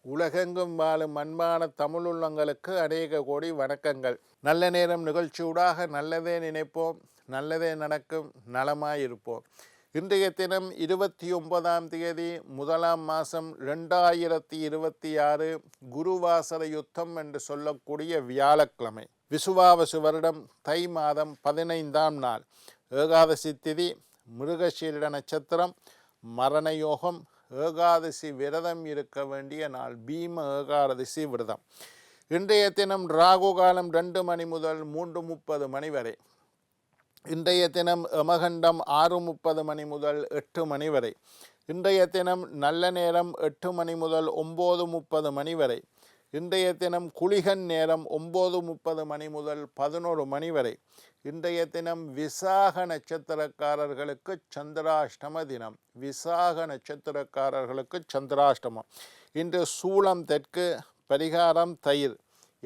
உலகெங்கும் வாழும் அன்பான தமிழுள்ளங்களுக்கு அநேக கோடி வணக்கங்கள். நல்ல நேரம் நிகழ்ச்சியூடாக நல்லதே நினைப்போம், நல்லதே நடக்கும், நலமாயிருப்போம். இன்றைய தினம் 29ஆம் தேதி 1ஆம் மாதம் 2026 குருவாசர யுத்தம் என்று சொல்லக்கூடிய வியாழக்கிழமை, விசுவாவசு வருடம் தை மாதம் 15ஆம் நாள், ஏகாதசி திதி, மிருகசீரிட நட்சத்திரம், மரண யோகம், ஏகாதசி விரதம் இருக்க வேண்டிய நாள், பீம ஏகாதசி விரதம். இன்றைய தினம் ராகு காலம் 2 மணி முதல் 3:30 மணி வரை. இன்றைய தினம் யமகண்டம் 6:30 மணி முதல் 8 மணி வரை. இன்றைய தினம் நல்ல நேரம் 8 மணி முதல் 9:30 மணி வரை. இன்றைய தினம் குளிகன் நேரம் 9:30 மணி முதல் 11 மணி வரை. இன்றைய தினம் விசாக நட்சத்திரக்காரர்களுக்கு சந்திராஷ்டம தினம். விசாக நட்சத்திரக்காரர்களுக்கு சந்திராஷ்டமம். இன்று சூளம் தெற்கு, பரிகாரம் தயிர்.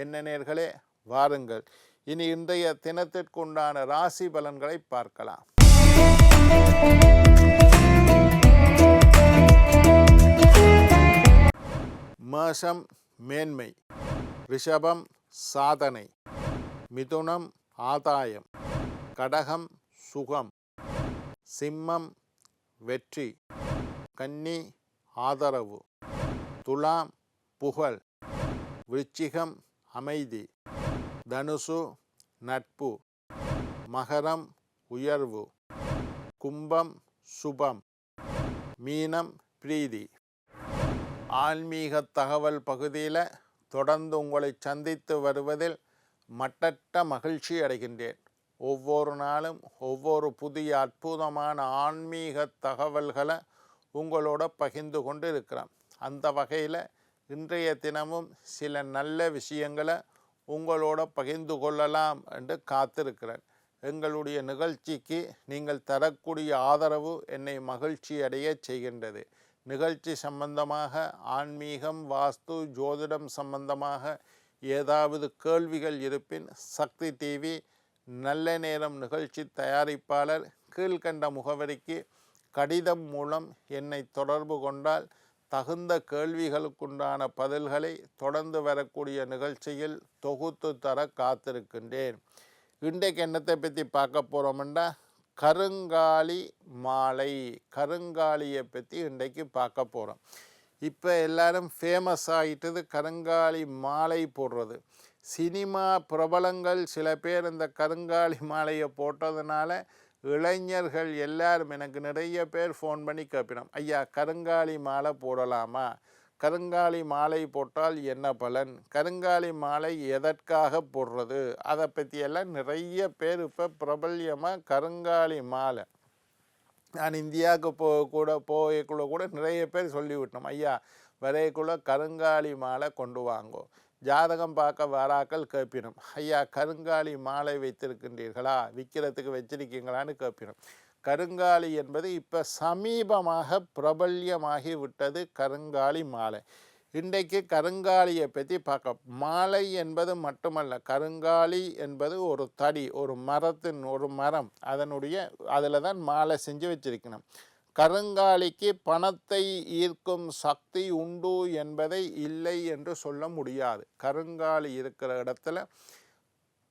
என்ன நேர்களே, வாருங்கள் இனி இன்றைய தினத்திற்குண்டான ராசி பலன்களை பார்க்கலாம். மேஷம் மேன்மை, ரிஷபம் சாதனை, மிதுனம் ஆதாயம், கடகம் சுகம், சிம்மம் வெற்றி, கன்னி ஆதரவு, துலாம் புகழ், விருச்சிகம் அமைதி, தனுசு நட்பு, மகரம் உயர்வு, கும்பம் சுபம், மீனம் பிரீதி. ஆன்மீக தகவல் பகுதியில் தொடர்ந்து உங்களை சந்தித்து வருவதில் மட்டற்ற மகிழ்ச்சி அடைகின்றேன். ஒவ்வொரு நாளும் ஒவ்வொரு புதிய அற்புதமான ஆன்மீக தகவல்களை உங்களோட பகிர்ந்து கொண்டு இருக்கிறோம். அந்த வகையில் இன்றைய தினமும் சில நல்ல விஷயங்களை உங்களோட பகிர்ந்து கொள்ளலாம் என்று காத்திருக்கிறேன். எங்களுடைய நிகழ்ச்சிக்கு நீங்கள் தரக்கூடிய ஆதரவு என்னை மகிழ்ச்சி அடைய செய்கின்றது. நிகழ்ச்சி சம்பந்தமாக, ஆன்மீகம், வாஸ்து, ஜோதிடம் சம்பந்தமாக ஏதாவது கேள்விகள் இருப்பின் சக்தி டிவி நல்ல நேரம் நிகழ்ச்சி தயாரிப்பாளர் கீழ்கண்ட முகவரிக்கு கடிதம் மூலம் என்னை தொடர்பு கொண்டால் தகுந்த கேள்விகளுக்குண்டான பதில்களை தொடர்ந்து வரக்கூடிய நிகழ்ச்சியில் தொகுத்து தர காத்திருக்கின்றேன். இன்றைக்கு என்னத்தை பற்றி பார்க்க போகிறோம்னா, கருங்காலி மாலை. கருங்காலியை பற்றி இன்றைக்கு பார்க்க போகிறோம். இப்போ எல்லாரும் ஃபேமஸ் ஆகிட்டது கருங்காலி மாலை போடுறது. சினிமா பிரபலங்கள் சில பேர் இந்த கருங்காலி மாலையை போட்டதுனால இளைஞர்கள் எல்லாரும் எனக்கு நிறைய பேர் ஃபோன் பண்ணி கேட்பினோம், ஐயா கருங்காலி மாலை போடலாமா, கருங்காலி மாலை போட்டால் என்ன பலன், கருங்காலி மாலை எதற்காக போடுறது, அதை பற்றியெல்லாம் நிறைய பேர் இப்போ பிரபல்யமாக கருங்காலி மாலை. நான் இந்தியாவுக்கு போகக்குள்ள கூட நிறைய பேர் சொல்லிவிட்டோம், ஐயா வரைக்குள்ள கருங்காலி மாலை கொண்டு வாங்கோ. ஜாதகம் பார்க்க வராக்கள் கேட்பினோம், ஐயா கருங்காலி மாலை வைத்திருக்கின்றீர்களா, விற்கிறதுக்கு வச்சிருக்கீங்களான்னு கேட்பினோம். கருங்காலி என்பது இப்போ சமீபமாக பிரபல்யமாகி விட்டது கருங்காலி மாலை. இன்றைக்கு கருங்காலியை பற்றி பார்க்க. மாலை என்பது மட்டுமல்ல, கருங்காலி என்பது ஒரு தடி, ஒரு மரம், அதில் தான் மாலை செஞ்சு வச்சிருக்கணும். கருங்காலிக்கு பணத்தை ஈர்க்கும் சக்தி உண்டு என்பதை இல்லை என்று சொல்ல முடியாது. கருங்காலி இருக்கிற இடத்துல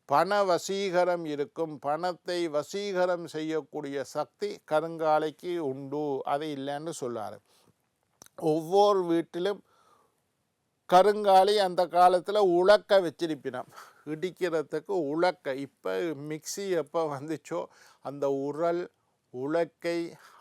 பண வசீகரம் இருக்கும், பணத்தை வசீகரம் செய்யக்கூடிய சக்தி கருங்காலிக்கு உண்டு, அது இல்லைன்னு சொல்லாரு. ஒவ்வொரு வீட்டிலும் கருங்காலி அந்த காலத்தில் உலக்க வச்சிருப்பினோம், இடிக்கிறதுக்கு உலக்க. இப்போ மிக்சி எப்போ வந்துச்சோ அந்த உரல், உலக்கை,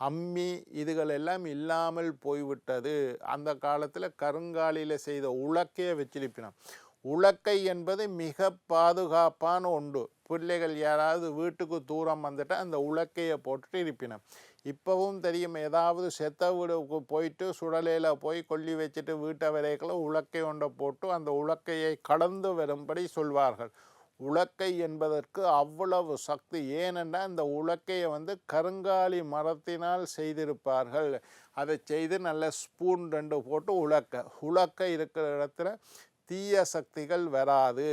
அம்மி இதுகளெல்லாம் இல்லாமல் போய்விட்டது. அந்த காலத்தில் கருங்காலியில் செய்த உலக்கையை வச்சிருப்பினோம். உலக்கை என்பது மிக பாதுகாப்பான ஒன்று. பிள்ளைகள் யாராவது வீட்டுக்கு தூரம் வந்துட்டால் அந்த உலக்கையை போட்டுட்டு இருப்பினோம். இப்போவும் தெரியும், ஏதாவது செத்த வீடுக்கு போயிட்டு சுடலையில் போய் கொல்லி வச்சுட்டு வீட்டை வரைக்குள்ள உலக்கை ஒன்றை போட்டு அந்த உலக்கையை கடந்து வரும்படி சொல்வார்கள். உலக்கை என்பதற்கு அவ்வளவு சக்தி. ஏனென்றால் இந்த உலக்கையை கருங்காலி மரத்தினால் செய்திருப்பார்கள். அதை செய்து நல்ல ஸ்பூன் 2 போட்டு உலக்கை இருக்கிற இடத்துல தீய சக்திகள் வராது.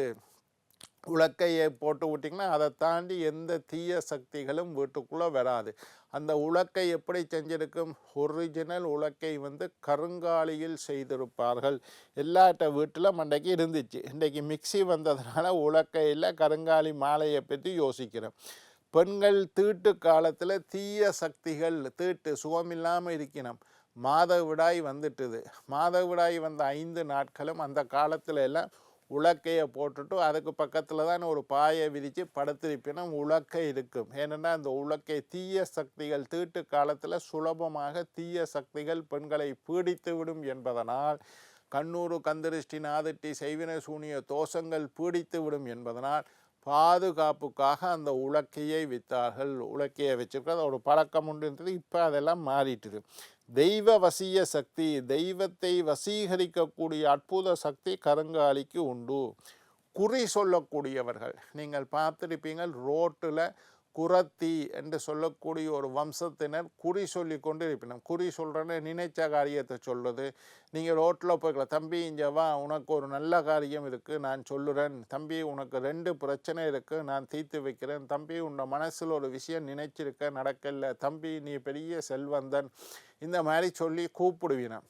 உலக்கையை போட்டு விட்டிங்கன்னா அதை தாண்டி எந்த தீய சக்திகளும் வீட்டுக்குள்ளே வராது. அந்த உலக்கை எப்படி செஞ்சிருக்கும்? ஒரிஜினல் உலக்கை வந்து கருங்காலியில் செய்திருப்பார்கள். எல்லாட்ட வீட்டில் மண்டைக்கு இருந்துச்சு. இன்றைக்கு மிக்சி வந்ததுனால உலக்கையில் கருங்காலி மாலையை பற்றி யோசிக்கிறோம். பெண்கள் தீட்டு காலத்தில் தீய சக்திகள் தீட்டு சுகமில்லாமல் இருக்கணும். மாதவிடாய் வந்துட்டுது. மாதவிடாய் வந்த 5 நாட்களும் அந்த காலத்தில் எல்லாம் உலக்கையை போட்டுட்டு அதுக்கு பக்கத்தில் தான் ஒரு பாயை விரித்து படுத்திருப்பினும் உலக்கை இருக்கும். ஏனென்றால் அந்த உலக்கை தீய சக்திகள் தீட்டு காலத்தில் சுலபமாக தீய சக்திகள் பெண்களை பீடித்து விடும் என்பதனால், கண்ணூறு கந்திருஷ்டி நாதிட்டி செய்வினை சூனிய தோஷங்கள் பீடித்து விடும் என்பதனால் பாதுகாப்புக்காக அந்த உலக்கையை விற்றார்கள். உலக்கையை வச்சிருக்கிறது ஒரு பழக்கம் உண்டுன்றது. இப்போ அதெல்லாம் மாறிட்டுது. தெய்வ வசிய சக்தி, தெய்வத்தை வசீகரிக்கக்கூடிய அற்புத சக்தி கருங்காலிக்கு உண்டு. குறி சொல்லக்கூடியவர்கள் நீங்கள் பார்த்துருப்பீங்கள், ரோட்டில் குரத்தி என்று சொல்லக்கூடிய ஒரு வம்சத்தினர் குறி சொல்லி கொண்டு இருப்பினோம். குறி சொல்கிறேன்னு நினைச்ச காரியத்தை சொல்கிறது. நீங்கள் ரோட்டில் போய்க்கலாம், தம்பி இங்கே வா, உனக்கு ஒரு நல்ல காரியம் இருக்குது நான் சொல்லுறேன், தம்பி உனக்கு 2 பிரச்சனை இருக்குது நான் தீர்த்து வைக்கிறேன், தம்பி உன்னை மனசில் ஒரு விஷயம் நினைச்சிருக்க நடக்கல, தம்பி நீ பெரிய செல்வந்தன், இந்த மாதிரி சொல்லி கூப்பிடுவினா.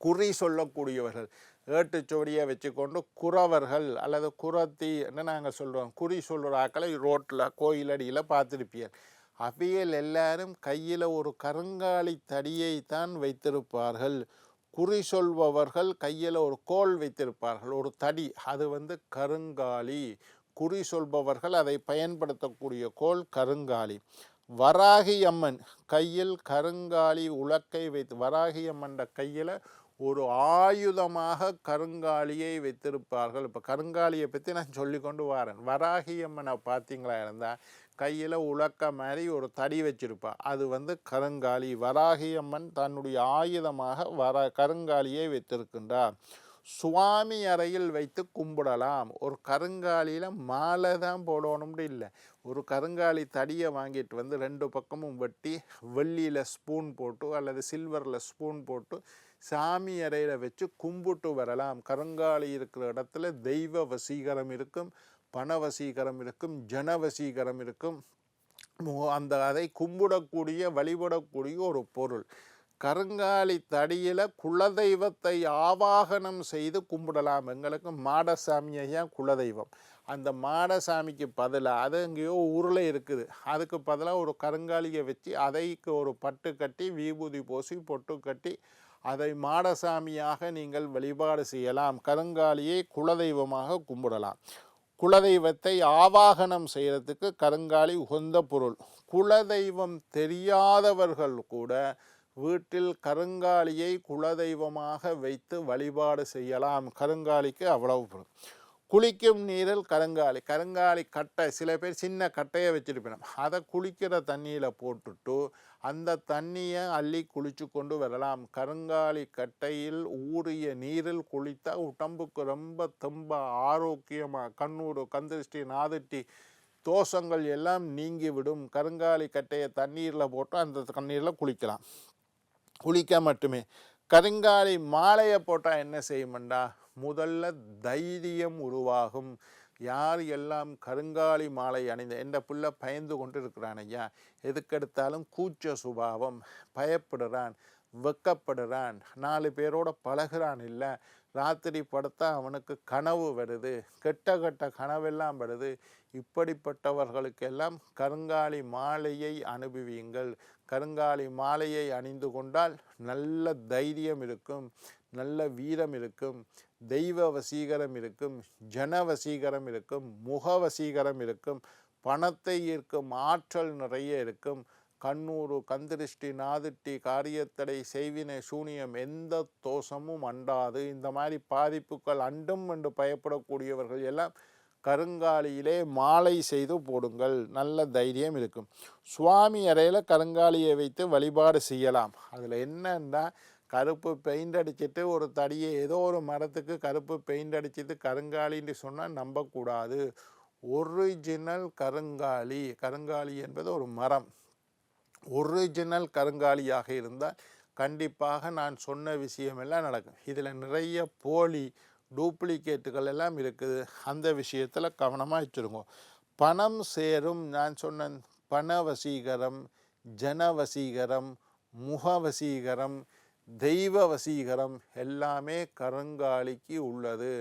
குறி சொல்லக்கூடியவர்கள் ஏட்டுச்சுவடியை வச்சுக்கொண்டு குறவர்கள் அல்லது குரத்தி என்று நாங்கள் சொல்கிறோம். குறி சொல்கிற ஆக்களை ரோட்டில் கோயிலடியில் பார்த்துருப்பீர். அவையில் எல்லாரும் கையில் ஒரு கருங்காலி தடியை தான் வைத்திருப்பார்கள். குறி சொல்பவர்கள் கையில் ஒரு கோல் வைத்திருப்பார்கள், ஒரு தடி, அது வந்து கருங்காலி. குறி சொல்பவர்கள் அதை பயன்படுத்தக்கூடிய கோல் கருங்காலி. வராகி அம்மன் கையில் கருங்காலி உலக்கை வைத்து, வராகி அம்மன் கையில் ஒரு ஆயுதமாக கருங்காலியை வைத்திருப்பார்கள். இப்போ கருங்காலியை பற்றி நான் சொல்லி கொண்டு வரேன். வராகி அம்மனை பார்த்தீங்களா இருந்தால் கையில் உலக்க மாதிரி ஒரு தடி வச்சிருப்பா, அது வந்து கருங்காலி. வராகி அம்மன் தன்னுடைய ஆயுதமாக கருங்காலியை வைத்திருக்கின்றார். சுவாமி அறையில் வைத்து கும்பிடலாம். ஒரு கருங்காலியில் மாலை தான் போடணும்னு இல்லை, ஒரு கருங்காலி தடியை வாங்கிட்டு வந்து 2 பக்கமும் வெட்டி வெள்ளியில் ஸ்பூன் போட்டு அல்லது சில்வரில் ஸ்பூன் போட்டு சாமி அறையில் வச்சு கும்பிட்டு வரலாம். கருங்காலி இருக்கிற இடத்துல தெய்வ வசீகரம் இருக்கும், பண வசீகரம் இருக்கும், ஜன வசீகரம் இருக்கும். அதை கும்பிடக்கூடிய வழிபடக்கூடிய ஒரு பொருள். கருங்காலி தடியில் குலதெய்வத்தை ஆவாகனம் செய்து கும்பிடலாம். எங்களுக்கு மாடசாமியா குலதெய்வம். அந்த மாடசாமிக்கு பதிலாக அது எங்கேயோ ஊரில் இருக்குது, அதுக்கு பதிலாக ஒரு கருங்காலியை வச்சு அதைக்கு ஒரு பட்டு கட்டி விபூதி பூசி பொட்டு கட்டி அதை மாடசாமியாக நீங்கள் வழிபாடு செய்யலாம். கருங்காலியை குலதெய்வமாக கும்பிடலாம். குலதெய்வத்தை ஆவாகனம் செய்கிறதுக்கு கருங்காலி உகந்த பொருள். குலதெய்வம் தெரியாதவர்கள் கூட வீட்டில் கருங்காலியை குலதெய்வமாக வைத்து வழிபாடு செய்யலாம். கருங்காலிக்கு அவ்வளவு பொருள். குளிக்கும் நீரில் கருங்காலி, கருங்காலி கட்டை, சில பேர் சின்ன கட்டையை வச்சுருப்பினோம், அதை குளிக்கிற தண்ணியில் போட்டுட்டு அந்த தண்ணியை அள்ளி குளிச்சு கொண்டு வரலாம். கருங்காலி கட்டையில் ஊறிய நீரில் குளித்தா உடம்புக்கு ரொம்ப தெம்ப ஆரோக்கியமாக கண்ணூறு கந்திருஷ்டி நாதிட்டி தோஷங்கள் எல்லாம் நீங்கிவிடும். கருங்காலி கட்டையை தண்ணீரில் போட்டு அந்த தண்ணீரில் குளிக்கலாம். குளிக்க மட்டுமே. கருங்காலி மாலையை போட்டால் என்ன செய்யுமெண்டா, முதல்ல தைரியம் உருவாகும். யார் எல்லாம் கருங்காலி மாலை அணிந்த, என்ற பிள்ளை பயந்து கொண்டு இருக்கிறான் ஐயா, எதுக்கெடுத்தாலும் கூச்ச சுபாவம், பயப்படுறான், வெக்கப்படுறான், 4 பேரோட பழகிறான், இல்லை ராத்திரி படுத்தா அவனுக்கு கனவு வருது, கெட்ட கெட்ட கனவெல்லாம் வருது. இப்படிப்பட்டவர்களுக்கெல்லாம் கருங்காலி மாலையை அனுபவியுங்கள். கருங்காலி மாலையை அணிந்து கொண்டால் நல்ல தைரியம் இருக்கும், நல்ல வீரம் இருக்கும், தெய்வ வசீகரம் இருக்கும், ஜன வசீகரம் இருக்கும், முக வசீகரம் இருக்கும், பணத்தை ஈர்க்கும் ஆற்றல் நிறைய இருக்கும். கண்ணூறு கந்திருஷ்டி நாதிட்டி காரியத்தடை செய்வினை சூனியம் எந்த தோஷமும் அண்டாது. இந்த மாதிரி பாதிப்புகள் அண்டும் என்று பயப்படக்கூடியவர்கள் எல்லாம் கருங்காலியிலே மாலை செய்து போடுங்கள், நல்ல தைரியம் இருக்கும். சுவாமி அறையில் கருங்காலியை வைத்து வழிபாடு செய்யலாம். அதில் என்னன்னா, கருப்பு பெயிண்ட் அடிச்சுட்டு ஒரு தடியை ஏதோ ஒரு மரத்துக்கு கருப்பு பெயிண்ட் அடிச்சுட்டு கருங்காலின்னு சொன்னால் நம்பக்கூடாது. ஒரிஜினல் கருங்காலி, கருங்காலி என்பது ஒரு மரம், ஒரிஜினல் கருங்காலியாக இருந்தால் கண்டிப்பாக நான் சொன்ன விஷயமெல்லாம் நடக்கும். இதில் நிறைய போலி டூப்ளிகேட்டுகள் எல்லாம் இருக்குது. அந்த விஷயத்தில் கவனமாக வச்சுருங்க. பணம் சேரும், நான் சொன்ன பண வசீகரம், ஜனவசீகரம், முகவசீகரம், தெய்வ வசீகரம் எல்லாமே கருங்காலிக்கு உள்ளது.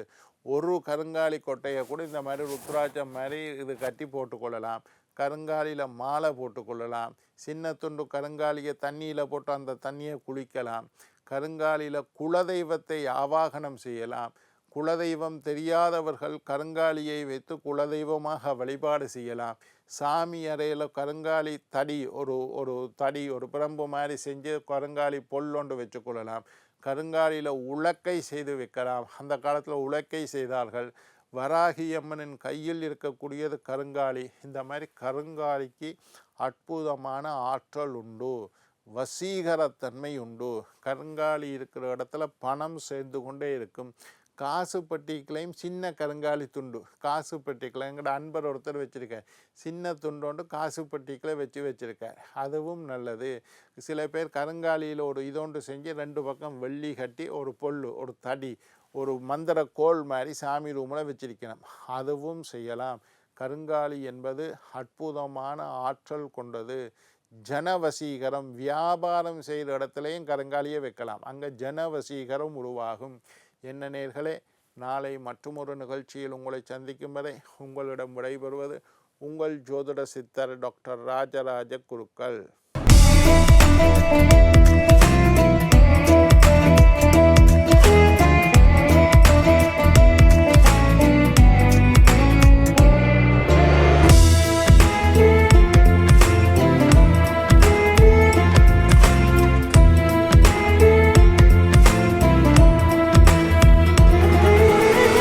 ஒரு கருங்காலி கொட்டையை கூட இந்த மாதிரி ருத்ராட்சம் மாதிரி இது கட்டி போட்டுக்கொள்ளலாம். கருங்காலியில் மாலை போட்டுக்கொள்ளலாம். சின்ன துண்டு கருங்காலியை தண்ணியில் போட்டு அந்த தண்ணியை குளிக்கலாம். கருங்காலியில் குலதெய்வத்தை ஆவாகனம் செய்யலாம். குலதெய்வம் தெரியாதவர்கள் கருங்காலியை வைத்து குலதெய்வமாக வழிபாடு செய்யலாம். சாமி அறையில் கருங்காலி தடி ஒரு பிரம்பு மாதிரி செஞ்சு கருங்காலி பொல்லொண்டு வச்சுக்கொள்ளலாம். கருங்காலியில் உலக்கை செய்து வைக்கலாம். அந்த காலத்தில் உலக்கை செய்தார்கள். வராகி அம்மனின் கையில் இருக்கக்கூடியது கருங்காலி. இந்த மாதிரி கருங்காலிக்கு அற்புதமான ஆற்றல் உண்டு, வசீகரத்தன்மை உண்டு. கருங்காலி இருக்கிற இடத்துல பணம் சேர்ந்து கொண்டே இருக்கும். காசு பெட்டிக்களையும் சின்ன கருங்காலி துண்டு, காசு பெட்டிக்கலை எங்கள்ட அன்பர் ஒருத்தர் வச்சுருக்கார். சின்ன துண்டோண்டு காசு பெட்டிக்களை வச்சுருக்கார். அதுவும் நல்லது. சில பேர் கருங்காலியில் ஒரு இதோண்டு செஞ்சு 2 பக்கம் வெள்ளி கட்டி ஒரு பொல்லு, ஒரு தடி, ஒரு மந்திர கோல் மாதிரி சாமி ரூமில் வச்சிருக்கணும். அதுவும் செய்யலாம். கருங்காலி என்பது அற்புதமான ஆற்றல் கொண்டது. ஜனவசீகரம், வியாபாரம் செய்கிற இடத்துலையும் கருங்காலியை வைக்கலாம். அங்கே ஜனவசீகரம் உருவாகும். என்ன நேயர்களே, நாளை மற்றுமொரு நிகழ்ச்சியில் உங்களை சந்திக்கும் வரை உங்களிடம் விடைபெறுவது உங்கள் ஜோதிட சித்தர் டாக்டர் ராஜராஜ குருக்கள்.